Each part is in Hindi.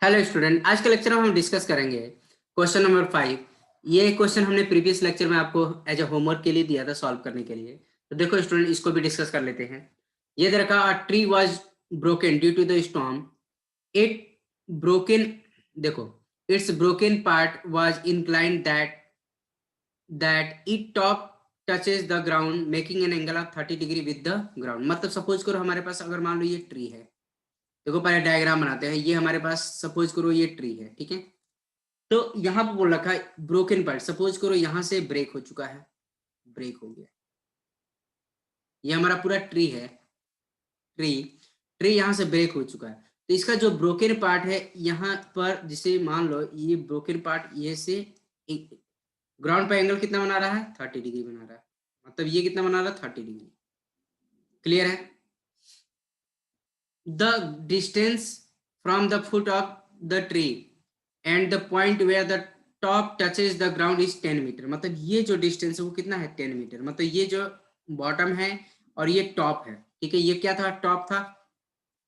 हेलो स्टूडेंट, आज के लेक्चर में हम डिस्कस करेंगे क्वेश्चन नंबर 5। ये क्वेश्चन हमने प्रीवियस लेक्चर में आपको एज अ होमवर्क के लिए दिया था सॉल्व करने के लिए। तो देखो स्टूडेंट, इसको भी डिस्कस कर लेते हैं। ये दे रखा, a tree was broken due to the storm. It broken, देखो, it's broken part was inclined that it top touches the ground making an angle of 30 degree with the ground. मतलब सपोज करो हमारे पास, अगर मान लो ये ट्री है। देखो पहले डायग्राम बनाते हैं। ये हमारे पास सपोज करो ये ट्री है, ठीक है। तो यहाँ पे बोल रखा है ब्रोकन पार्ट। सपोज करो यहाँ से ब्रेक हो चुका है, ब्रेक हो गया। ये हमारा पूरा ट्री है, ट्री ट्री यहाँ से ब्रेक हो चुका है। तो इसका जो ब्रोकन पार्ट है यहाँ पर, जिसे मान लो ये ब्रोकन पार्ट, ये से ग्राउंड पे एंगल कितना बना रहा है, 30 डिग्री बना रहा है। मतलब ये कितना बना रहा है, 30 डिग्री। क्लियर है। The distance from the foot of the tree and the point where the top touches the ground is 10 metre. मतलब ये जो डिस्टेंस है वो कितना है, 10 मीटर। मतलब ये जो बॉटम है और ये टॉप है, ठीक है। ये क्या था, टॉप था,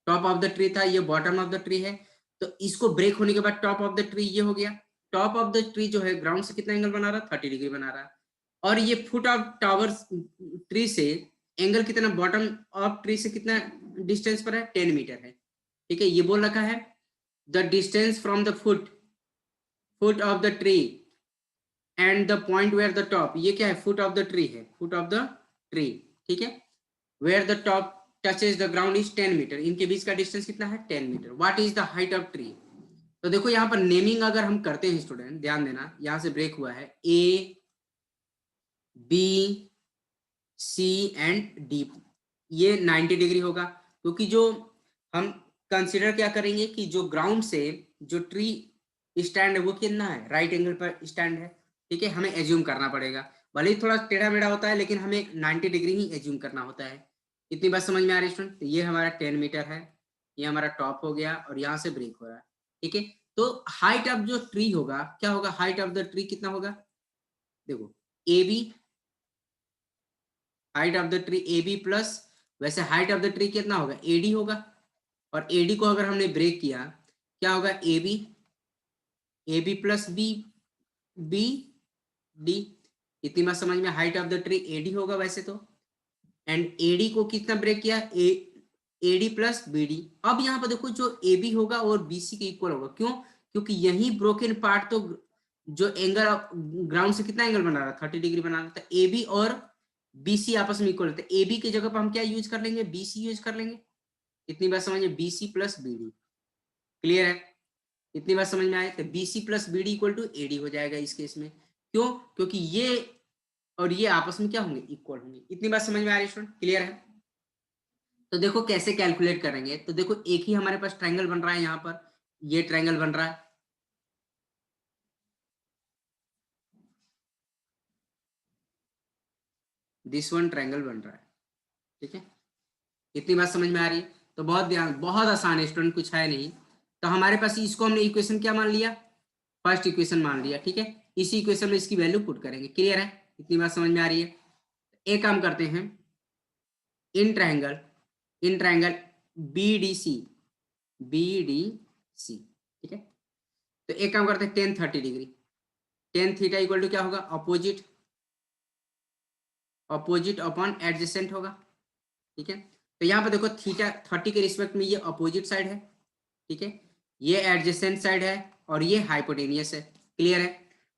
टॉप ऑफ द ट्री था। ये बॉटम ऑफ द ट्री है। तो इसको ब्रेक होने के बाद टॉप ऑफ द ट्री ये हो गया। टॉप ऑफ द ट्री जो है ग्राउंड से कितना एंगल बना रहा है, 30 डिग्री बना रहा है। और ये फुट ऑफ टावर ट्री से एंगल कितना, बॉटम ऑफ ट्री से कितना डिस्टेंस पर है, 10 मीटर है, ठीक है। ये बोल रखा है the distance from the foot of the tree and the point where the top, ये क्या है, फुट ऑफ द ट्री है, फुट ऑफ द ट्री, ठीक है। Where the top touches the ground is 10 metre. इनके बीच का डिस्टेंस कितना है, 10 metre. What is the height of tree. तो देखो यहाँ पर नेमिंग अगर हम करते हैं स्टूडेंट, ध्यान देना, यहाँ से ब्रेक हुआ है A B C and D. ये 90 डिग्री होगा, क्योंकि जो हम कंसिडर क्या करेंगे कि जो ग्राउंड से जो ट्री स्टैंड है वो कितना है, राइट एंगल पर स्टैंड है, ठीक है। हमें एज्यूम करना पड़ेगा, भले ही थोड़ा टेढ़ा मेढ़ा होता है, लेकिन हमें 90 डिग्री ही एज्यूम करना होता है। इतनी बात समझ में आ रही है स्टूडेंट। तो ये हमारा 10 मीटर है, ये हमारा टॉप हो गया और यहाँ से ब्रेक हो रहा है, ठीक है। तो हाइट ऑफ जो ट्री होगा, क्या होगा, हाइट ऑफ द ट्री कितना होगा, देखो, A B, height of the tree A B plus, वैसे हाइट ऑफ द ट्री कितना होगा, एडी होगा। और एडी को अगर हमने ब्रेक किया, क्या होगा, A B plus B, B D. इतनी बात समझ में, height of the tree AD होगा वैसे तो। एंड एडी को कितना ब्रेक किया, एडी प्लस बीडी। अब यहाँ पर देखो, जो ए बी होगा और बीसी के इक्वल होगा, क्यों, क्योंकि यही ब्रोकन पार्ट तो जो एंगल ग्राउंड से कितना एंगल बना रहा है, 30 डिग्री बना रहा था। ए बी और बीसी आपस में इक्वल होते हैं। ए बी की जगह पर हम क्या यूज कर लेंगे, बीसी यूज कर लेंगे। इतनी बात समझिए, बीसी प्लस बीडी। क्लियर है। इतनी बात समझ में आए, तो BC plus BD equal to AD हो जाएगा इस केस में। क्यों, क्योंकि ये और ये आपस में क्या होंगे, इक्वल होंगे। इतनी बात समझ में आ रही है स्टूडेंट, क्लियर है। तो देखो कैसे कैलकुलेट करेंगे। तो देखो एक ही हमारे पास ट्रायंगल बन रहा है, यहाँ पर ये ट्रायंगल बन रहा है, दिस वन ट्रायंगल बन रहा है, ठीक है। इतनी बात समझ में आ रही है। तो बहुत ध्यान, बहुत आसान है स्टूडेंट, कुछ है नहीं। तो हमारे पास इसको हमने इक्वेशन क्या मान लिया, फर्स्ट इक्वेशन मान लिया, ठीक है। इसी इक्वेशन में इसकी वैल्यू पुट करेंगे। क्लियर है, इतनी बात समझ में आ रही है। एक काम करते हैं, in triangle, in triangle B D C, B D C, ठीक है। तो एक काम करते हैं, tan 30 degree, tan theta equal to क्या होगा, अपोजिट, अपोजिट अपॉन एडजेसेंट होगा, ठीक है। तो यहाँ पे देखो थीटा 30 के रिस्पेक्ट में ये अपोजिट साइड है, ठीक है। ये एडजेसेंट साइड है और ये हाइपोटेनियस है। क्लियर है।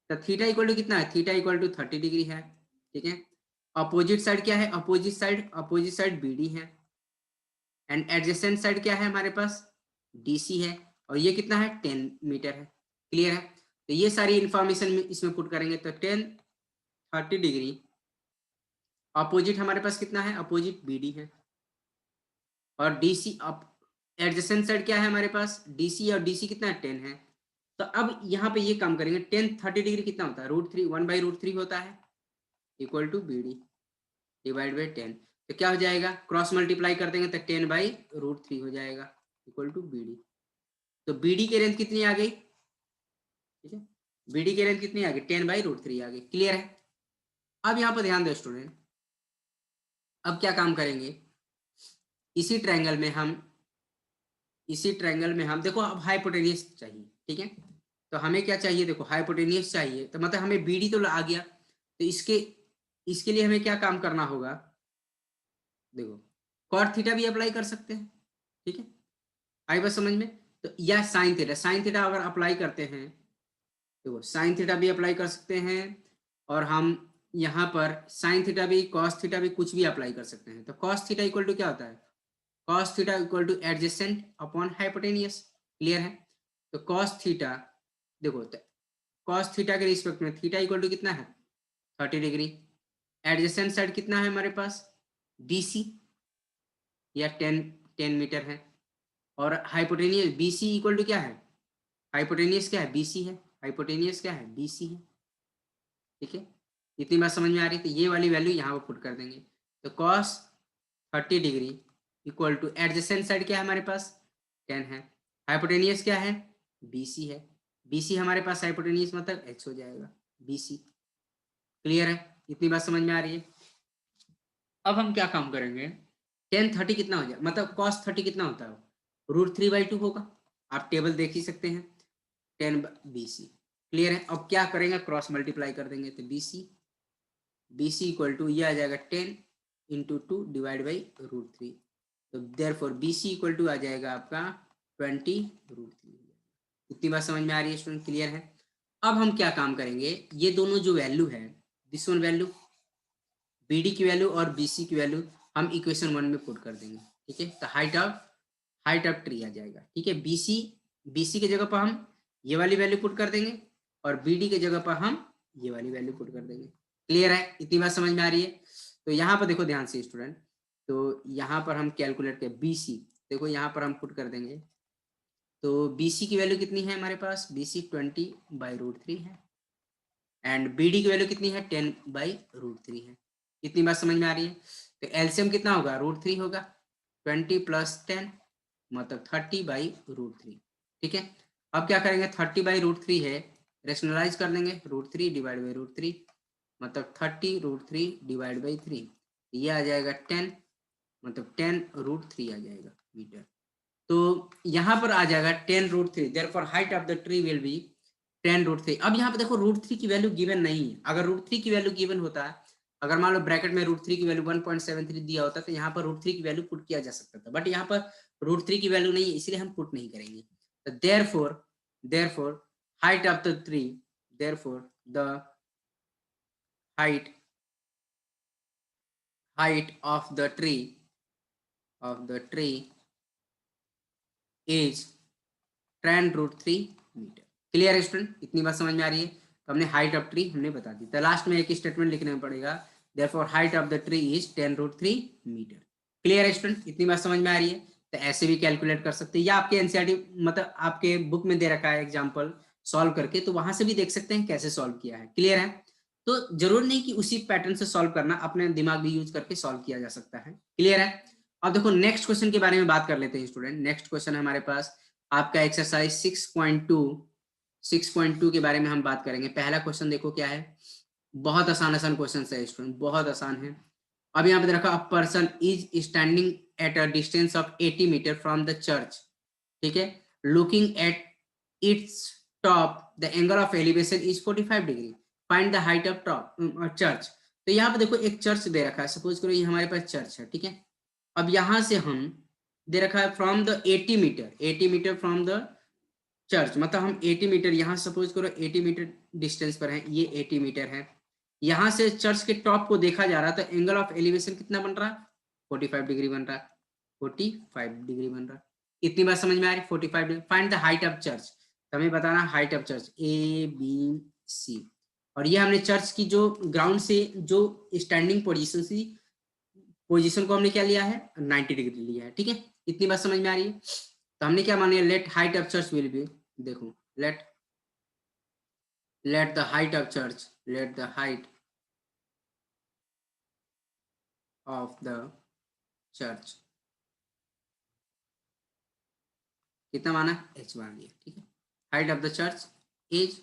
तो थीटा इक्वल टू कितना है, थीटा इक्वल टू 30 डिग्री है, ठीक है। अपोजिट साइड क्या है, अपोजिट साइड बीडी है। एंड एडजेसेंट साइड क्या है हमारे पास, डीसी है। और ये कितना है, 10 मीटर है। क्लियर है। तो ये सारी इंफॉर्मेशन इसमें पुट करेंगे। तो 30 डिग्री, अपोजिट हमारे पास कितना है, अपोजिट बीडी है। और डीसी अप, एडजेसेंट साइड क्या है हमारे पास, डीसी, और डीसी कितना है, 10 है। तो अब यहाँ पे ये काम करेंगे, 10 30 डिग्री कितना होता है, √3, 1/√3 होता है, equal to B D divide by 10। तो क्या हो जाएगा, क्रॉस मल्टीप्लाई कर देंगे तो 10/√3 हो जाएगा, इक्वल टू बी डी। तो बी डी की रेंज कितनी आ गई, ठीक है, बी डी की रेंज कितनी आ गई, 10/√3 आ गई। क्लियर है। अब यहाँ पर ध्यान दो स्टूडेंट, अब क्या काम करेंगे, इसी ट्रायंगल में हम इसी ट्रायंगल में हम देखो अब हाइपोटेनियस चाहिए, ठीक है। तो हमें क्या चाहिए, देखो हाइपोटेनियस चाहिए, तो मतलब हमें बीडी तो आ गया, तो इसके लिए हमें क्या काम करना होगा, देखो कॉट थीटा भी अप्लाई कर सकते हैं, ठीक है, आई बात समझ में। तो या साइन थीटा अगर अप्लाई करते हैं, देखो साइन थीटा भी अप्लाई कर सकते हैं, और हम यहाँ पर साइन थीटा भी कॉस थीटा भी कुछ भी अप्लाई कर सकते हैं। तो कॉस थीटा इक्वल टू क्या होता है, cos theta equal two adjacent upon hypotenuse, clear है। तो कॉस थीटा, देखो कॉस थीटा के रिस्पेक्ट में थीटा इक्वल टू कितना है 30 डिग्री, एडजेसेंट साइड कितना है हमारे पास BC या 10 मीटर है, और हाइपोटेनियस BC इक्वल टू क्या है, हाइपोटेनियस क्या है BC है, हाइपोटेनियस क्या है BC है, ठीक है। इतनी बात समझ में आ रही, तो ये वाली वैल्यू यहाँ पर पुट कर देंगे। तो cos 30 degree equal two adjacent side क्या है हमारे पास 10 है, हाइपोटेनियस क्या है BC है, BC हमारे पास हाइपोटेनियस मतलब H हो जाएगा BC, क्लियर है, इतनी बात समझ में आ रही है। अब हम क्या काम करेंगे, 10 30 कितना हो जाए, मतलब cos 30 कितना होता है, √3/2 होगा, आप टेबल देख ही सकते हैं, 10/BC, क्लियर है। अब क्या करेंगे, क्रॉस मल्टीप्लाई कर देंगे, तो BC इक्वल टू ये आ जाएगा 10 इंटू 2 डिवाइड बाई √3, तो देयरफॉर BC इक्वल टू आ जाएगा आपका 20 √3। इतनी बात समझ में आ रही है स्टूडेंट, क्लियर है। अब हम क्या काम करेंगे, ये दोनों जो वैल्यू है, दिस वन वैल्यू BD की वैल्यू और BC की वैल्यू हम इक्वेशन 1 में पुट कर देंगे, ठीक है। तो हाइट ऑफ ट्री आ जाएगा, ठीक है। BC की जगह पर हम ये वाली वैल्यू पुट कर देंगे, और BD की जगह पर हम ये वाली वैल्यू पुट कर देंगे, क्लियर है, इतनी बात समझ में आ रही है। तो यहाँ पर देखो ध्यान से स्टूडेंट, तो यहाँ पर हम कैलकुलेट कर BC, देखो यहाँ पर हम पुट कर देंगे, तो BC की वैल्यू कितनी है हमारे पास, BC 20/√3 है, एंड BD की वैल्यू कितनी है 10/√3 है, इतनी बात समझ में आ रही है। तो एलसीएम कितना होगा √3 होगा, 20 + 10 मतलब 30/√3, ठीक है। अब क्या करेंगे, 30/√3 है, रेशनलाइज कर लेंगे, √3 डिवाइड बाई √3 मतलब 30 √3 डिवाइड बाई 3, ये आ जाएगा 10, मतलब 10 √3 आ जाएगा मीटर। तो यहाँ पर आ जाएगा 10 √3, therefore height of the tree will be 10 √3। अब यहाँ पे देखो √3 की वैल्यू गिवन नहीं है, अगर √3 की वैल्यू गिवन होता है, अगर मान लो ब्रैकेट में √3 की वैल्यू 1.73 दिया होता तो यहाँ पर √3 की वैल्यू पुट किया जा सकता था, बट यहाँ पर √3 की वैल्यू नहीं है, इसलिए हम पुट नहीं करेंगे। तो therefore height of the tree, therefore the height of the tree is 10 √3 metre, clear है स्टूडेंट, इतनी बात समझ में आ रही है। तो हमने हाइट ऑफ ट्री हमने बता दी, तो लास्ट में एक स्टेटमेंट लिखना पड़ेगा, therefore height of the tree is 10 √3 metre, clear है स्टूडेंट, इतनी बात समझ में आ रही है। तो ऐसे भी कैलकुलेट कर सकते हैं, या आपके एनसीईआरटी मतलब आपके बुक में दे रखा है एग्जाम्पल सॉल्व करके, तो वहां से भी देख सकते हैं कैसे सॉल्व किया है, क्लियर है। तो जरूर नहीं कि उसी पैटर्न से सॉल्व करना, अपने दिमाग भी यूज करके सॉल्व किया जा सकता है, क्लियर है। अब देखो नेक्स्ट क्वेश्चन के बारे में बात कर लेते हैं स्टूडेंट। नेक्स्ट क्वेश्चन है हमारे पास आपका एक्सरसाइज 6.2 के बारे में हम बात करेंगे। पहला क्वेश्चन देखो क्या है, बहुत आसान क्वेश्चन है स्टूडेंट, बहुत आसान है। अब यहाँ पे देखा, a person is standing at a distance of 80 metre from the church, ठीक है, looking at its top, the angle of elevation is 45 degree, find the height of top church. तो यहाँ पे देखो एक चर्च दे रखा है, सपोज करो ये हमारे पास चर्च है, ठीक है। अब यहाँ से हम दे रखा है from the 80 metre from the church, मतलब हम 80 मीटर, यहाँ सपोज करो 80 मीटर डिस्टेंस पर है, ये 80 मीटर है, यहाँ से चर्च के टॉप को देखा जा रहा है, तो एंगल ऑफ एलिवेशन कितना बन रहा है 45 डिग्री बन रहा है, 45 डिग्री बन रहा है, इतनी बात समझ में आ रही है। 45 degree, find the height of church, तो हमें बताना हाइट ऑफ चर्च ABC, और ये हमने चर्च की जो ग्राउंड से जो स्टैंडिंग पोजीशन को हमने क्या लिया है 90 डिग्री लिया है, ठीक है, इतनी बात समझ में आ रही है। तो हमने क्या माना, let height of church will be, देखो let the height of church, let the height of the church कितना माना H मान लिया, ठीक है, height of the church is,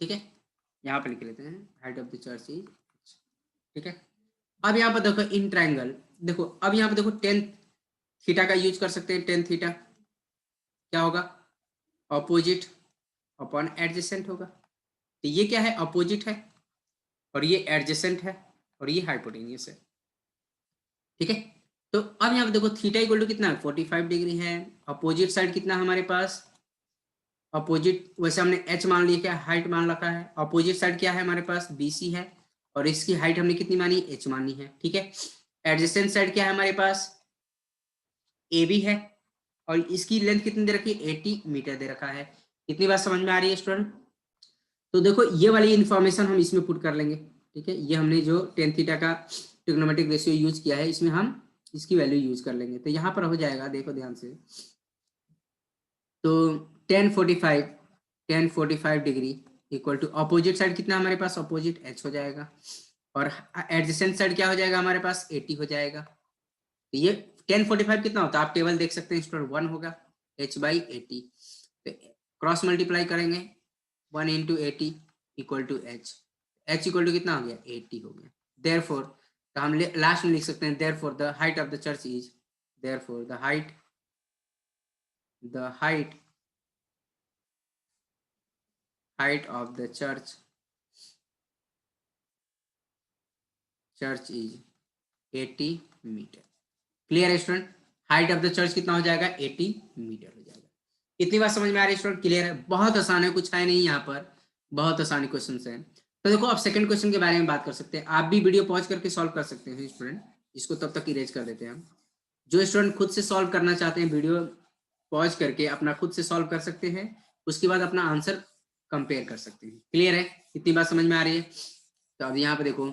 ठीक है, यहाँ पे लिख लेते हैं height of the church is, ठीक है। अब यहाँ पर देखो इन ट्रायंगल, देखो अब यहाँ पे देखो 10 थीटा का यूज कर सकते हैं, टेन थीटा क्या होगा, ऑपोजिट अपॉन एडजेसेंट होगा। तो ये क्या है, अपोजिट है और ये एडजेसेंट है और ये हाइपोटेन्यूस है, ठीक है। तो अब यहाँ पे देखो थीटा इक्वल टू कितना है, 45 डिग्री है। अपोजिट साइड कितना है हमारे पास, अपोजिट वैसे हमने एच मान लिया, क्या हाइट मान रखा है। अपोजिट साइड क्या है हमारे पास, बीसी है और इसकी हाइट हमने कितनी मानी, एच मानी है, ठीक है। एडजेसेंट साइड क्या है हमारे पास, ए बी है और इसकी लेंथ कितनी दे रखी है, 80 मीटर दे रखा है। कितनी बात समझ में आ रही है स्टूडेंट। तो देखो ये वाली इंफॉर्मेशन हम इसमें पुट कर लेंगे, ठीक है। ये हमने जो टेन थीटा का ट्रिग्नोमेट्रिक रेशियो यूज किया है इसमें हम इसकी वैल्यू यूज कर लेंगे। तो यहाँ पर हो जाएगा, देखो ध्यान से, तो 1045 degree equal to opposite side कितना हमारे पास, अपोजिट एच हो जाएगा और एडजेसेंट साइड क्या हो जाएगा हमारे पास, 80 हो जाएगा। तो ये 1045 कितना होता है आप टेबल देख सकते हैं स्टूडेंट, 1 होगा h बाई 80। तो क्रॉस मल्टीप्लाई करेंगे 1 into 80 equal to H, H equal to कितना हो गया, 80 हो गया। देयरफॉर तो हम लास्ट में लिख सकते हैं therefore the height of the church is, therefore the height of the church is 80 metre. Clear है student, height of the church कितना हो जाएगा, 80 मीटर हो जाएगा। इतनी बात समझ में आ रही है स्टूडेंट, क्लियर है, बहुत आसान है, कुछ है नहीं यहाँ पर, बहुत आसानी क्वेश्चन है। तो देखो आप सेकंड क्वेश्चन के बारे में बात कर सकते हैं, आप भी वीडियो पॉज करके सॉल्व कर सकते हैं स्टूडेंट, इसको तब तक इरेज कर देते हैं हम। जो स्टूडेंट खुद से सॉल्व करना चाहते हैं वीडियो पॉज करके अपना खुद से सॉल्व कर सकते हैं, उसके बाद अपना आंसर कंपेयर कर सकते हैं। क्लियर है, इतनी बात समझ में आ रही है। तो अब यहाँ पे देखो,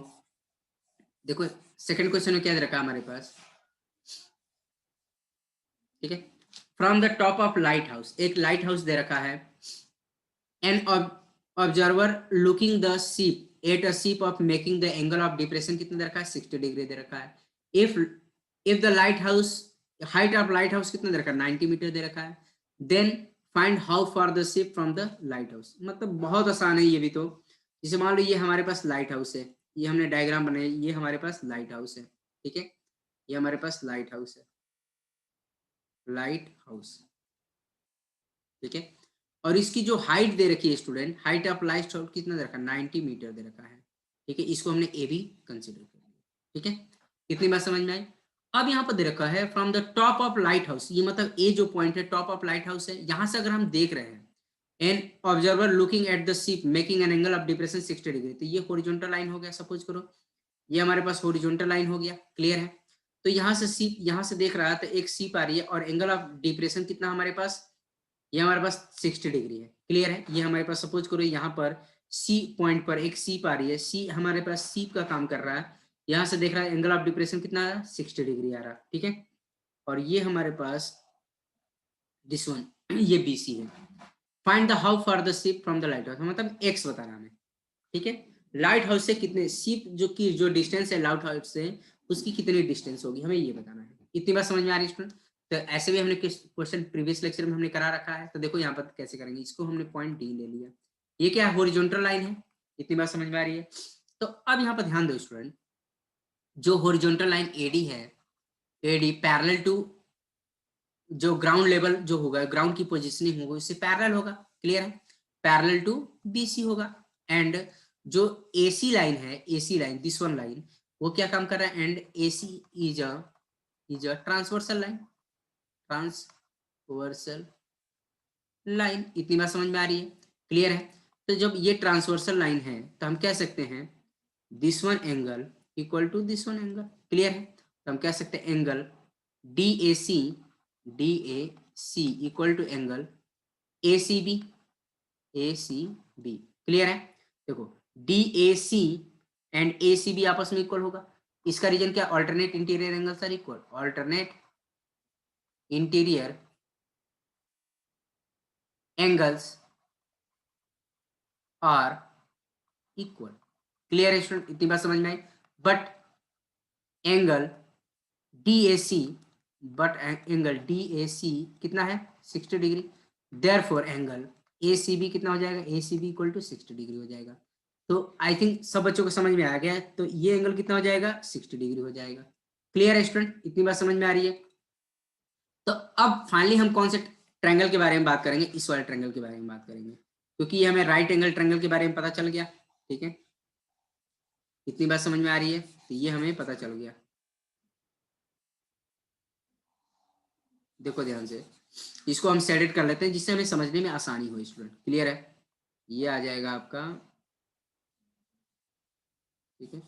देखो सेकंड क्वेश्चन में क्या दे रखा है हमारे पास, ठीक है। From the top of lighthouse, एक लाइट हाउस दे रखा है, an observer looking the ship at a ship of making the angle of depression कितना दे रखा है, 60 डिग्री दे रखा है। If the lighthouse, height of lighthouse कितना दे रखा है, 90 मीटर दे रखा है। Then find how far the ship from the lighthouse. मतलब बहुत आसान है ये भी। तो जैसे मान लो ये हमारे पास लाइट हाउस है, ये हमने डायग्राम बनाया, ये हमारे पास लाइट हाउस है, ठीक है। ये हमारे पास लाइट हाउस है, लाइट हाउस, ठीक है। और इसकी जो हाइट दे रखी है student, height of lighthouse कितना दे रखा है, 90 मीटर दे रखा है, ठीक है। इसको हमने ए भी कंसिडर कर लिया, ठीक है। कितनी बात समझ में आई। अब यहाँ पर दे रखा है from the top of light house, ये मतलब ए जो पॉइंट है टॉप ऑफ लाइट हाउस है, यहां से अगर हम देख रहे हैं, N observer looking at the ship making an angle of depression 60 degree, तो ये हॉरिजॉन्टल लाइन हो गया, सपोज करो ये हमारे पास हॉरिजॉन्टल लाइन हो गया, क्लियर है। तो यहाँ से सीप, यहाँ से देख रहा है तो एक सीप आ रही है और एंगल ऑफ डिप्रेशन कितना हमारे पास, ये हमारे पास 60 डिग्री है, क्लियर है। ये हमारे पास सपोज करो यहाँ पर सी पॉइंट पर एक सीप आ रही है, सी हमारे पास सीप का काम कर रहा है, यहाँ से देख रहा है एंगल ऑफ डिप्रेशन कितना है, 60 डिग्री आ रहा है, ठीक है। और ये हमारे पास दिस वन ये बीसी है। Find the how far the ship from the lighthouse, मतलब एक्स बता रहा है, ठीक है। लाइट हाउस से कितने शिप जो की जो डिस्टेंस है लाइट हाउस से, उसकी कितनी डिस्टेंस होगी, हमें ये बताना है। इतनी बात समझ में आ रही है स्टूडेंट। तो ऐसे भी हमने क्वेश्चन प्रीवियस लेक्चर में हमने करा रखा है। तो देखो यहाँ पर कैसे करेंगे, इसको हमने पॉइंट डी ले लिया, ये क्या है, हॉरिजॉन्टल लाइन है। इतनी बात समझ में आ रही है। तो अब यहाँ पर ध्यान दो स्टूडेंट, जो हॉरिजॉन्टल लाइन एडी है, एडी पैरेलल टू जो ग्राउंड लेवल जो होगा, ग्राउंड की पोजिशनिंग होगा उससे पैरेलल होगा, क्लियर है, पैरेलल टू बीसी होगा। एंड जो एसी लाइन है, AC line this one line, वो क्या काम कर रहा है, and AC is a transversal line, transversal line. इतनी बात समझ में आ रही है, क्लियर है। तो जब ये ट्रांसवर्सल लाइन है तो हम कह सकते हैं this one angle equal to this one angle, clear है। तो हम कह सकते हैं angle D A C equal to angle A C B, clear है। देखो D A C and A C B आपस में इक्वल होगा, इसका रीजन क्या, alternate interior angles are equal, alternate interior angles are equal, clear है स्टूडेंट, इतनी बात समझ में आई। But angle D A C, angle D A C कितना है, 60 degree. Therefore angle A C B कितना हो जाएगा, A C B equal to 60 degree हो जाएगा। तो आई थिंक सब बच्चों को समझ में आ गया है। तो ये एंगल कितना हो जाएगा, 60 डिग्री हो जाएगा। क्लियर है स्टूडेंट, इतनी बात समझ में आ रही है। तो अब फाइनली हम कौन से ट्रायंगल के बारे में बात करेंगे, इस वाले ट्रायंगल के बारे में बात करेंगे, क्योंकि ये हमें राइट एंगल ट्रायंगल के बारे में पता चल गया। ठीक है, इतनी बात समझ में आ रही है, तो ये हमें पता चल गया। देखो ध्यान से, इसको हम शेडेड कर लेते हैं जिससे हमें समझने में आसानी हो स्टूडेंट। क्लियर है, ये आ जाएगा आपका। ठीक है,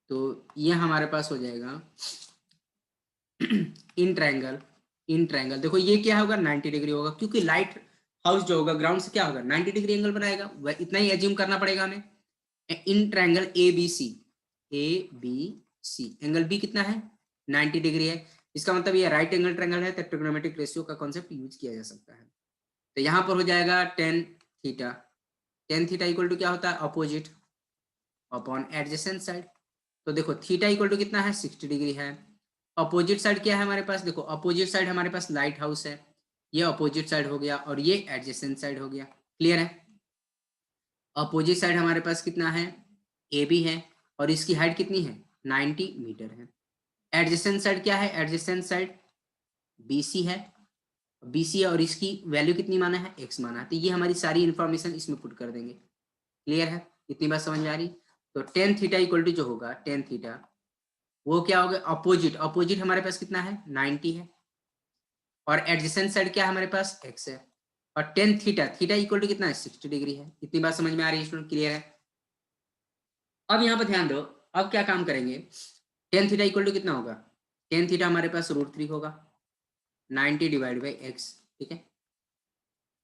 तो ये हमारे पास हो जाएगा इन ट्रायंगल। इन ट्रायंगल देखो ये क्या होगा, 90 डिग्री होगा, क्योंकि लाइट हाउस जो होगा ग्राउंड से क्या होगा, 90 डिग्री एंगल बनाएगा, वह इतना ही एज्यूम करना पड़ेगा हमें। In triangle A B C, A B C angle B कितना है, 90 डिग्री है। इसका मतलब ये राइट एंगल ट्रायंगल है, तो ट्रिग्नोमेट्रिक रेशियो का कॉन्सेप्ट यूज किया जा सकता है। तो यहाँ पर हो जाएगा tan theta. Tan theta equal to क्या होता है, अपोजिट अपॉन एडजेसेंट साइड। तो देखो थीटा इक्वल टू कितना है, 60 डिग्री है। अपोजिट साइड क्या है हमारे पास, देखो अपोजिट साइड हमारे पास लाइट हाउस है, ये अपोजिट साइड हो गया और ये एडजेसेंट साइड हो गया। क्लियर है, अपोजिट साइड हमारे पास कितना है, ए बी है, और इसकी हाइट कितनी है, 90 मीटर है। एडजेसेंट साइड क्या है, एडजेसेंट साइड बी सी है, बी सी है, और इसकी वैल्यू कितनी माना है, एक्स माना है। तो ये हमारी सारी इंफॉर्मेशन इसमें पुट कर देंगे। क्लियर है, इतनी बात समझ में आ रही। तो टेन थीटा इक्वल टू जो होगा, टेन थीटा वो क्या होगा, अपोजिट, अपोजिट हमारे पास कितना है, 90 है, और एडजेसेंट साइड क्या है हमारे पास, एक्स है, और tan theta, theta equal to कितना है, 60 डिग्री है। इतनी बात समझ में आ रही है स्टूडेंट, क्लियर है। अब यहाँ पर ध्यान दो, अब क्या काम करेंगे, टेन थीटा इक्वल टू कितना होगा, टेन थीटा हमारे पास √3 होगा, 90 डिवाइड बाई एक्स। ठीक है,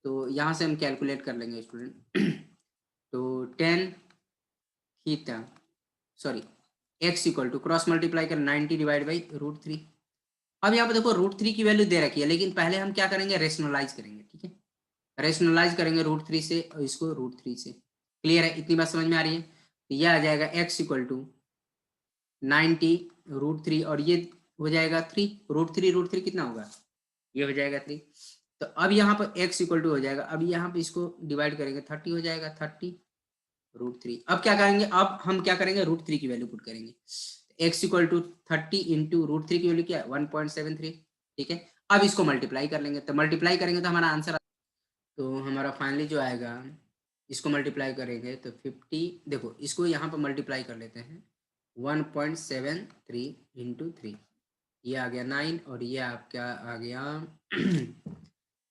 तो यहाँ से हम कैलकुलेट कर लेंगे स्टूडेंट। तो tan theta sorry X equal to cross multiply कर 90 डिवाइड बाई √3। अब यहाँ पे देखो √3 की वैल्यू दे रखी है, लेकिन पहले हम क्या करेंगे, रेशनलाइज करेंगे। ठीक है, रेशनलाइज करेंगे √3 से और इसको √3 से। क्लियर है, इतनी बात समझ में आ रही है। तो यह आ जाएगा x इक्वल टू 90 √3, और ये हो जाएगा 3, √3 कितना होगा, ये हो जाएगा 3। तो अब यहाँ पर x इक्वल टू हो जाएगा, अब यहाँ पे इसको डिवाइड करेंगे 30 हो जाएगा, 30 √3। अब क्या करेंगे, अब हम क्या करेंगे, √3 की वैल्यू पुट करेंगे। x इक्वल टू 30 इंटू √3 की वैल्यू क्या है, 1.73। ठीक है, अब इसको मल्टीप्लाई कर लेंगे, तो मल्टीप्लाई करेंगे तो हमारा आंसर, तो हमारा फाइनली जो आएगा, इसको मल्टीप्लाई करेंगे तो 50, देखो इसको यहाँ पर मल्टीप्लाई कर लेते हैं, 1.73 इंटू 3, ये आ गया 9, और ये आपका आ गया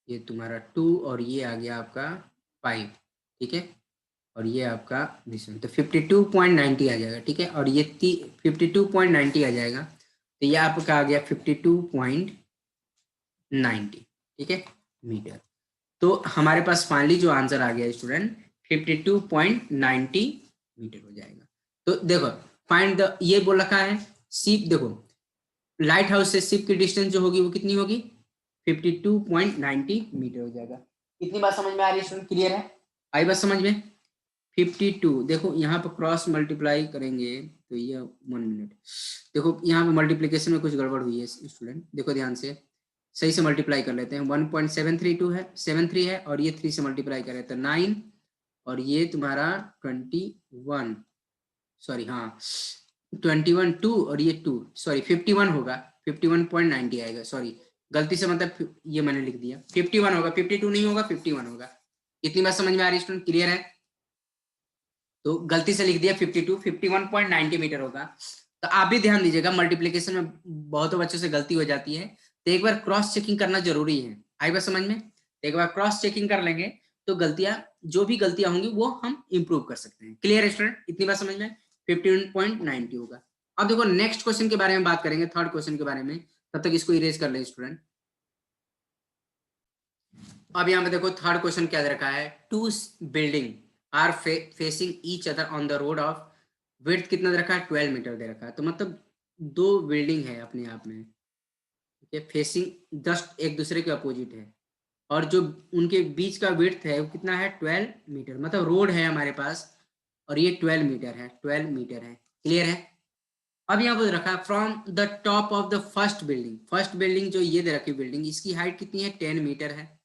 ये तुम्हारा 2, और ये आ गया आपका 5। ठीक है, और ये आपका दिस तो 52.90 आ जाएगा। ठीक है, और ये 52.90 आ जाएगा, तो ये आपका आ गया 52.90। ठीक है, मीटर। तो हमारे पास फाइनली जो आंसर आ गया स्टूडेंट 52.90 मीटर हो जाएगा। तो देखो फाइंड द, ये बोल रखा है शिप, देखो लाइट हाउस से शिप की डिस्टेंस जो होगी वो कितनी होगी, 52.90 मीटर हो जाएगा। इतनी बात समझ में आ रही है स्टूडेंट, क्लियर है, आई बात समझ में। 52, देखो यहाँ पर क्रॉस मल्टीप्लाई करेंगे तो ये 1 मिनट, देखो यहाँ पे मल्टीप्लीकेशन में कुछ गड़बड़ हुई है स्टूडेंट, देखो ध्यान से, सही से मल्टीप्लाई कर लेते हैं। 1.732 है, 73 है, और ये 3 से मल्टीप्लाई करें तो 9, और ये तुम्हारा 21, सॉरी हाँ 21 2, और ये 2 सॉरी 51 होगा, 51.90 आएगा, सॉरी गलती से मतलब ये मैंने लिख दिया 51 होगा, 52 नहीं होगा, 51 होगा। इतनी बात समझ में आ रही है स्टूडेंट, क्लियर है। तो गलती से लिख दिया 52, 51.90 मीटर होगा। तो आप भी ध्यान दीजिएगा, मल्टीप्लीकेशन में बहुतों बच्चों से गलती हो जाती है, तो एक बार क्रॉस चेकिंग करना जरूरी है। आई बात समझ में, एक बार क्रॉस चेकिंग कर लेंगे तो गलतियां, जो भी गलतियां होंगी वो हम इंप्रूव कर सकते हैं। क्लियर है स्टूडेंट, इतनी बात समझ में, 51.90 होगा। अब देखो नेक्स्ट क्वेश्चन के बारे में बात करेंगे, थर्ड क्वेश्चन के बारे में, तब तक इसको इरेज कर ले स्टूडेंट। अब यहाँ पे देखो थर्ड क्वेश्चन क्या दे रखा है, two building are facing each other on the road of width कितना दे रखा है, 12 मीटर दे रखा है। तो मतलब दो बिल्डिंग है अपने आप में, ठीक है, फेसिंग जस्ट एक दूसरे के अपोजिट है, और जो उनके बीच का विड्थ है वो कितना है, 12 मीटर, मतलब रोड है हमारे पास और ये 12 मीटर है, 12 मीटर है। क्लियर है। अब यहाँ पर रखा है from the top of the first building, first building जो ये दे रखी बिल्डिंग, इसकी हाइट कितनी है, 10 मीटर है।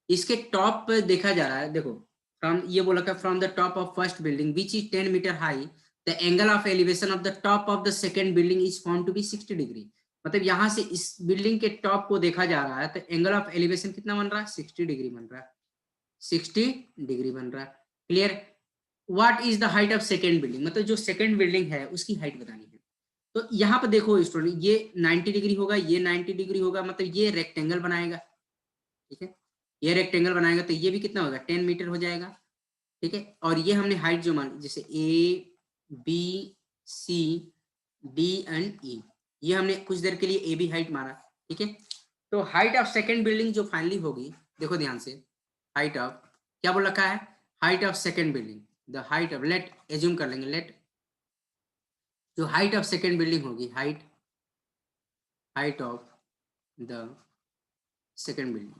इसके टॉप पे देखा जा रहा है, देखो फ्रॉम, ये बोला है from the top of first building which is 10 metre high, the angle of elevation of the top of the second building is found to be 60 degree. मतलब यहाँ से इस बिल्डिंग के टॉप को देखा जा रहा है तो एंगल ऑफ एलिवेशन कितना बन रहा है, 60 डिग्री बन रहा है, 60 डिग्री बन रहा है। Clear. What is the height of second building, मतलब जो सेकेंड बिल्डिंग है उसकी हाइट बतानी है। तो यहाँ पर देखो स्टूडेंट, ये 90 डिग्री होगा, ये 90 डिग्री होगा, मतलब ये रेक्टेंगल बनाएगा। ठीक है, ये रेक्टेंगल बनाएगा तो ये भी कितना होगा, 10 मीटर हो जाएगा। ठीक है, और ये हमने हाइट जो मान, जैसे A B C D and E, ये हमने कुछ देर के लिए ए बी हाइट माना। ठीक है, तो हाइट ऑफ सेकेंड बिल्डिंग जो फाइनली होगी, देखो ध्यान से, हाइट ऑफ क्या बोल रखा है, height of second building, the height of, late assume कर लेंगे, लेट जो हाइट ऑफ सेकेंड बिल्डिंग होगी, height of the second building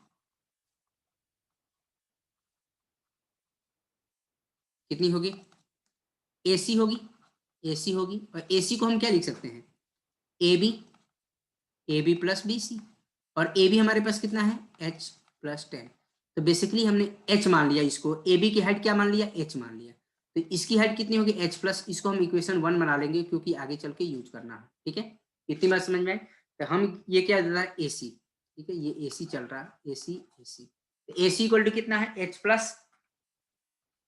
कितनी होगी, एसी होगी, एसी होगी, और एसी को हम क्या लिख सकते हैं, A B plus B C, और ए बी हमारे पास कितना है, एच प्लस 10। तो बेसिकली हमने एच मान लिया, इसको ए बी की हाइट क्या मान लिया, एच मान लिया, तो इसकी हाइट कितनी होगी, एच प्लस, इसको हम इक्वेशन 1 बना लेंगे क्योंकि आगे चल के यूज करना है। ठीक है, इतनी बात समझ में आई। तो हम ये क्या दे रहा है, ए सी। ठीक है, ये ए सी चल रहा है, ए सी, ए सी इक्वल टू कितना है, एच प्लस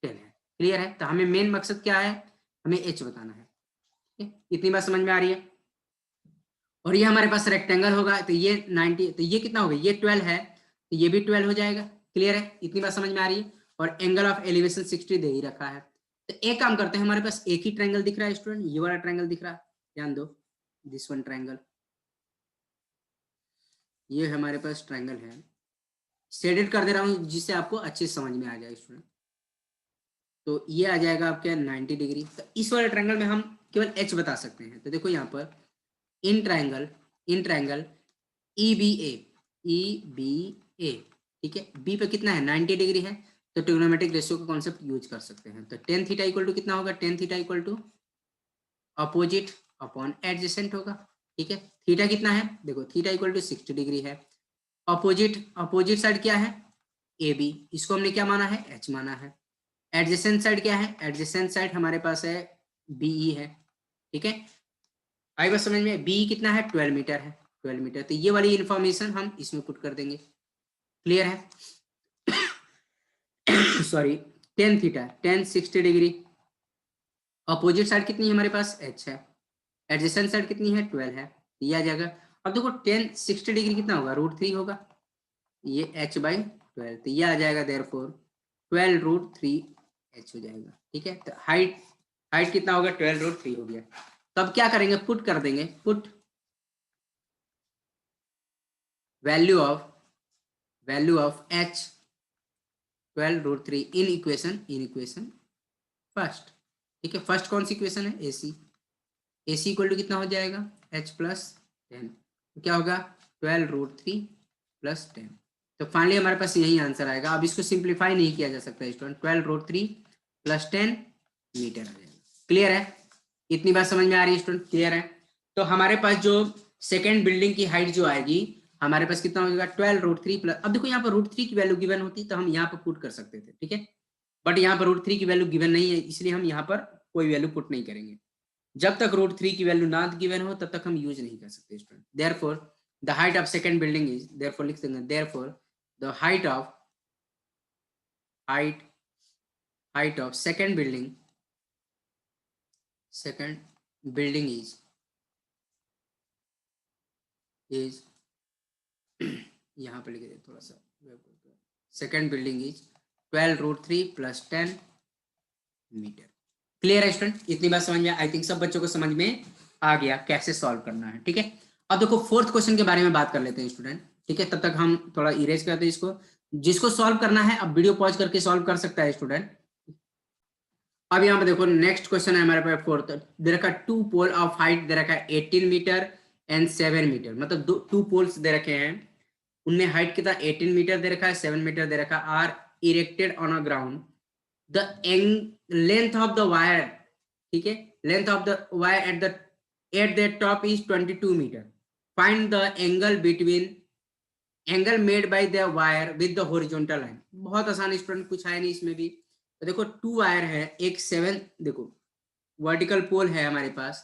10 है। क्लियर है, तो हमें मेन मकसद क्या है, हमें एच बताना है। ठीक है, इतनी बात समझ में आ रही है। और ये हमारे पास रेक्टेंगल होगा, तो ये 90, तो ये कितना होगा, ये 12 है, तो ये भी 12 हो जाएगा। क्लियर है, इतनी बात समझ में आ रही है। और एंगल ऑफ एलिवेशन 60 दे ही रखा है। तो एक काम करते हैं, हमारे पास एक ही ट्रायंगल दिख रहा है स्टूडेंट, ये वाला ट्रायंगल दिख रहा है, ध्यान दो, दिस वन ट्रायंगल, ये हमारे पास ट्रायंगल है, शेडेड कर दे रहा हूँ जिससे आपको अच्छे से समझ में आ जाए स्टूडेंट। तो ये आ जाएगा आपके 90 डिग्री। तो इस वाले ट्रायंगल में हम केवल एच बता सकते हैं। तो देखो यहाँ पर इन ट्रायंगल ई बी ए, ठीक है, बी पे कितना है, 90 डिग्री है, तो ट्रिग्नोमेट्रिक रेशियो का कॉन्सेप्ट यूज कर सकते हैं। तो टेन थीटा इक्वल टू कितना होगा, tan theta equal to opposite upon adjacent होगा। ठीक है, थीटा कितना है, देखो थीटा इक्वल टू 60 डिग्री है, अपोजिट साइड क्या है, ए बी, इसको हमने क्या माना है, एच माना है। एडजेसेंट साइड क्या है, एडजेसेंट साइड हमारे पास है बीई है। ठीक है, आई बात समझ में, बी कितना है, 12 मीटर है, 12 मीटर, तो ये वाली इंफॉर्मेशन हम इसमें पुट कर देंगे। क्लियर है, sorry, ten theta, ten 60 degree, opposite side कितनी है हमारे पास, एच है, एडजेसेंट साइड कितनी है, 12 है, ये आ जाएगा। अब देखो टेन 60 डिग्री कितना होगा, √3 होगा, ये h बाई 12, तो ये आ जाएगा देयरफॉर 12√3 h हो जाएगा। ठीक है, तो हाइट कितना होगा, 12√3 हो गया। तो अब क्या करेंगे, पुट कर देंगे, put value of h 12√3 in equation first. ठीक है, फर्स्ट कौन सी इक्वेशन है, AC इक्वल टू कितना हो जाएगा, h प्लस 10, तो क्या होगा 12√3 प्लस 10। तो फाइनली हमारे पास यही आंसर आएगा। अब इसको सिंप्लीफाई नहीं किया जा सकता स्टूडेंट, 12√3 प्लस 10 मीटर आ जाएगा। क्लियर है, इतनी बात समझ में आ रही है स्टूडेंट, क्लियर है। तो हमारे पास जो सेकेंड बिल्डिंग की हाइट जो आएगी, हमारे पास कितना हो जाएगा, 12√3 प्लस, अब देखो यहाँ पर √3 की वैल्यू गिवन होती तो हम यहाँ पर पुट कर सकते थे। ठीक है, बट यहाँ पर √3 की वैल्यू गिवन नहीं है, इसलिए हम यहाँ पर कोई वैल्यू पुट नहीं करेंगे। जब तक √3 की वैल्यू ना गिवन हो तब तक हम यूज नहीं कर सकते student. Therefore the height of second building is, therefore लिख देंगे, therefore the height of second building is यहाँ पे लिख दे थोड़ा सा, second building is 12√3 plus 10 metre. Clear है स्टूडेंट, इतनी बात समझ में, आई थिंक सब बच्चों को समझ में आ गया कैसे सॉल्व करना है। ठीक है, अब देखो फोर्थ क्वेश्चन के बारे में बात कर लेते हैं स्टूडेंट। ठीक है, तब तक हम थोड़ा इरेज करते हैं इसको, जिसको सॉल्व करना है अब वीडियो पॉज करके सॉल्व कर सकता है स्टूडेंट। अब यहाँ पे देखो नेक्स्ट क्वेश्चन है हमारे पास फोर्थ, दे रखा टू पोल ऑफ हाइट दे रखा 18 मीटर एंड 7 मीटर, मतलब टू पोल्स दे रखे हैं, उनमें हाइट कितना 18 मीटर दे रखा है, 7 मीटर दे रखा है, are erected on a ground, the length of the wire, ठीक है, length of the wire at the top is 22 metre, find the angle made by the wire with the horizontal line. बहुत आसान स्टूडेंट, कुछ है नहीं इसमें भी। तो देखो टू वायर है, एक 7, देखो वर्टिकल पोल है हमारे पास,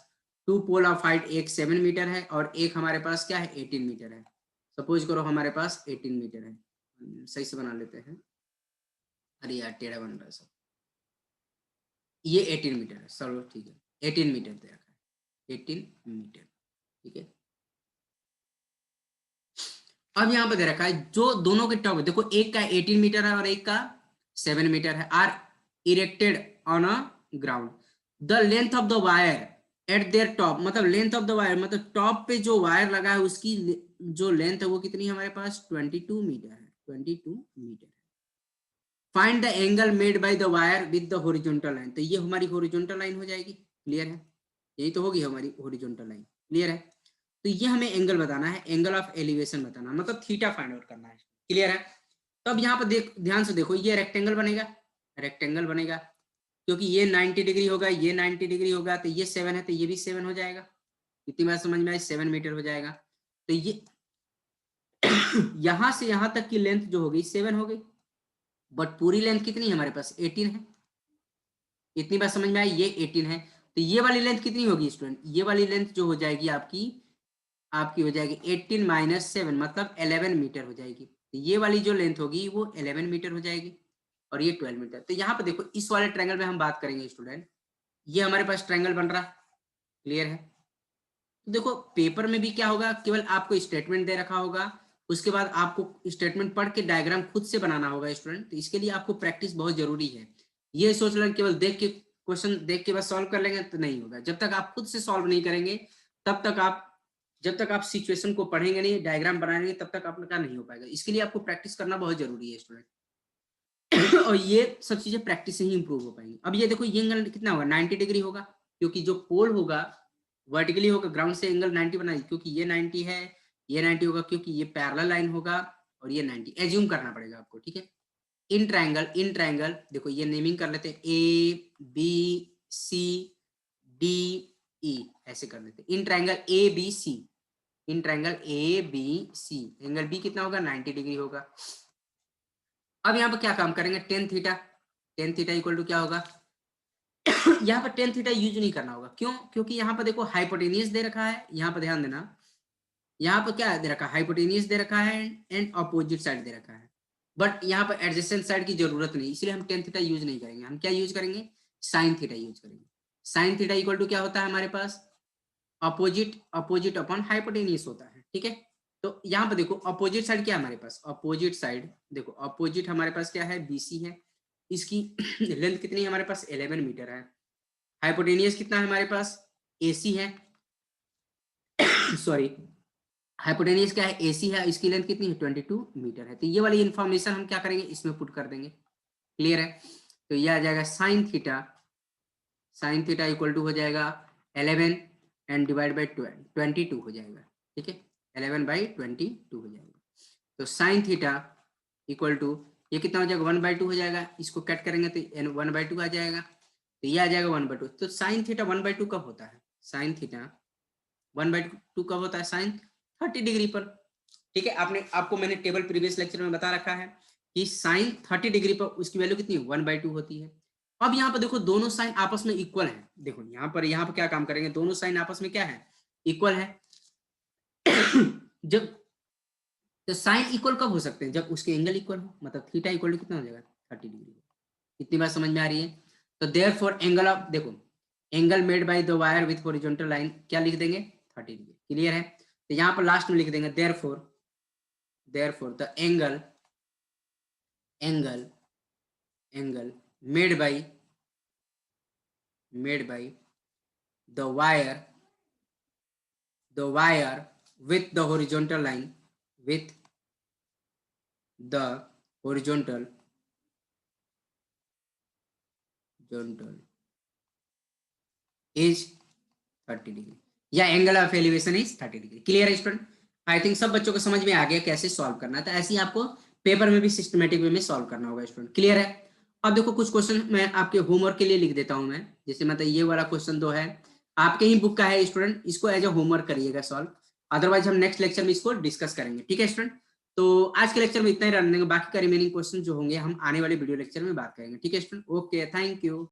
टू पोल ऑफ हाइट, एक 7 मीटर है और एक हमारे पास क्या है 18 मीटर है। सपोज करो हमारे पास 18 मीटर है, सही से बना लेते हैं, अरे यार टेढ़ा बन रहा है सब, ये 18 मीटर है, चलो ठीक है 18 मीटर दे रखा है, 18 मीटर, ठीक है। अब यहाँ पे दे रखा है जो दोनों के टॉप, देखो एक का 18 मीटर है और एक का 7 मीटर है, are erected on a ground, the length of the wire at their top, मतलब लेंथ ऑफ द वायर मतलब टॉप पे जो वायर लगा है उसकी जो लेंथ है वो कितनी है हमारे पास 22 मीटर है, 22 metre. Find the angle made by the wire with the horizontal line, तो ये हमारी हॉरिजॉन्टल लाइन हो जाएगी, क्लियर है, यही तो होगी हमारी हॉरिजॉन्टल लाइन, क्लियर है। तो ये हमें एंगल बताना है, एंगल ऑफ एलिवेशन बताना, मतलब थीटा फाइंड आउट करना है, क्लियर है। तो अब यहाँ पर ध्यान से देखो, ये रेक्टेंगल बनेगा, रेक्टेंगल बनेगा, क्योंकि ये 90 डिग्री होगा, ये 90 डिग्री होगा, तो ये 7 है तो ये भी 7 हो जाएगा, इतनी बात समझ में आई, 7 मीटर हो जाएगा। तो ये यहां से यहां तक की लेंथ जो होगी 7 हो गई, बट पूरी लेंथ कितनी है हमारे पास 18 है, इतनी बात समझ में आई, ये 18 है, तो ये वाली लेंथ कितनी होगी स्टूडेंट, ये वाली लेंथ जो हो जाएगी आपकी आपकी हो जाएगी 18 माइनस 7 मतलब 11 मीटर हो जाएगी, तो ये वाली जो लेंथ होगी वो 11 मीटर हो जाएगी और ये 12 मीटर। तो यहाँ पे देखो इस वाले ट्रायंगल में हम बात करेंगे स्टूडेंट, ये हमारे पास ट्रायंगल बन रहा, क्लियर है। तो देखो पेपर में भी क्या होगा, केवल आपको स्टेटमेंट दे रखा होगा, उसके बाद आपको स्टेटमेंट पढ़ के डायग्राम खुद से बनाना होगा स्टूडेंट, तो इसके लिए आपको प्रैक्टिस बहुत जरूरी है। ये सोच लें केवल देख के क्वेश्चन देख के बस सॉल्व कर लेंगे तो नहीं होगा, जब तक आप खुद से सॉल्व नहीं करेंगे तब तक आप, जब तक आप सिचुएशन को पढ़ेंगे नहीं, डायग्राम बनाएंगे, तब तक आपका नहीं हो पाएगा, इसके लिए आपको प्रैक्टिस करना बहुत जरूरी है स्टूडेंट। और ये सब चीजें प्रैक्टिस से ही इंप्रूव हो पाएंगी। अब ये देखो ये एंगल कितना होगा 90 डिग्री होगा, क्योंकि जो पोल होगा वर्टिकली होगा, ग्राउंड से एंगल 90 बनाएगी, क्योंकि ये 90 है, ये 90 होगा, क्योंकि ये पैरेलल लाइन होगा और ये 90 एज्यूम करना पड़ेगा आपको, ठीक है। इन ट्रायंगल देखो ये नेमिंग कर लेते हैं, A B C D E ऐसे कर लेते हैं, in triangle A B C, in triangle A B C, angle B कितना होगा 90 डिग्री होगा। अब यहाँ पर क्या काम करेंगे, टेन थीटा इक्वल टू क्या होगा यहाँ पर टेन थीटा यूज नहीं करना होगा, क्यों, क्योंकि यहाँ पर देखो हाइपोटेनियस दे रखा है, यहाँ पर ध्यान देना, यहाँ पर क्या दे रखा है हाइपोटेनियस दे रखा है एंड अपोजिट साइड दे रखा है, बट यहाँ पर एडजेसेंट साइड की जरूरत नहीं, इसलिए हम टेन थीटा यूज नहीं करेंगे, हम क्या यूज करेंगे साइन थीटा यूज करेंगे। साइन थीटा इक्वल टू क्या होता है हमारे पास अपोजिट अपॉन हाइपोटेनियस होता है, ठीक है। तो यहाँ पर देखो अपोजिट साइड क्या है हमारे पास, अपोजिट साइड देखो अपोजिट हमारे पास क्या है बीसी है, इसकी लेंथ कितनी है हमारे पास 11 मीटर है, हाइपोटेनियस कितना है हमारे पास एसी है सॉरी हाइपोटेनियस क्या है एसी है, इसकी लेंथ कितनी है 22 मीटर है, तो ये वाली इंफॉर्मेशन हम क्या करेंगे इसमें पुट कर देंगे, क्लियर है। तो ये आ जाएगा साइन थीटा इक्वल टू हो जाएगा 11 एंड डिवाइड बाई 22 हो जाएगा, ठीक है 11/22 हो जाएगा। तो साइन थीटा इक्वल टू ये कितना हो जाएगा 1/2 हो जाएगा, इसको कट करेंगे तो 1/2 आ जाएगा, तो ये आ जाएगा 1/2। तो साइन थीटा 1/2 कब होता है, साइन थीटा 1/2 कब होता है साइन 30 डिग्री पर, ठीक है। आपको मैंने टेबल प्रीवियस लेक्चर में बता रखा है कि साइन 30 डिग्री पर उसकी वैल्यू कितनी 1/2 होती है। अब यहाँ पर देखो दोनों साइन आपस में इक्वल है, देखो यहाँ पर क्या काम करेंगे, दोनों साइन आपस में क्या है इक्वल है जब तो साइन इक्वल कब हो सकते हैं जब उसके एंगल इक्वल हो, मतलब थीटा इक्वल टू कितना हो जाएगा 30 डिग्री, इतनी बात समझ में आ रही है। तो देयरफॉर एंगल ऑफ देखो angle made by the wire with horizontal line क्या लिख देंगे 30 डिग्री, क्लियर है। तो यहाँ पर लास्ट में लिख देंगे therefore the angle made by the wire with the horizontal line is 30 degree या angle of elevation is 30 degree, clear है स्टूडेंट। आई थिंक सब बच्चों को समझ में आ गया कैसे सॉल्व करना है, तो ऐसे ही आपको पेपर में भी सिस्टमेटिक वे में सॉल्व करना होगा स्टूडेंट, क्लियर है। अब देखो कुछ क्वेश्चन मैं आपके होमवर्क के लिए लिख देता हूं मैं, जैसे मतलब ये वाला क्वेश्चन तो है आपके ही बुक का है स्टूडेंट, इसको एज अ होमवर्क करिएगा सॉल्व, अदरवाइज हम नेक्स्ट लेक्चर में इसको डिस्कस करेंगे, ठीक है स्टूडेंट। तो आज के लेक्चर में इतना ही रहने देंगे, बाकी का रिमेनिंग क्वेश्चन जो होंगे हम आने वाले वीडियो लेक्चर में बात करेंगे, ठीक है स्टूडेंट। Okay thank you.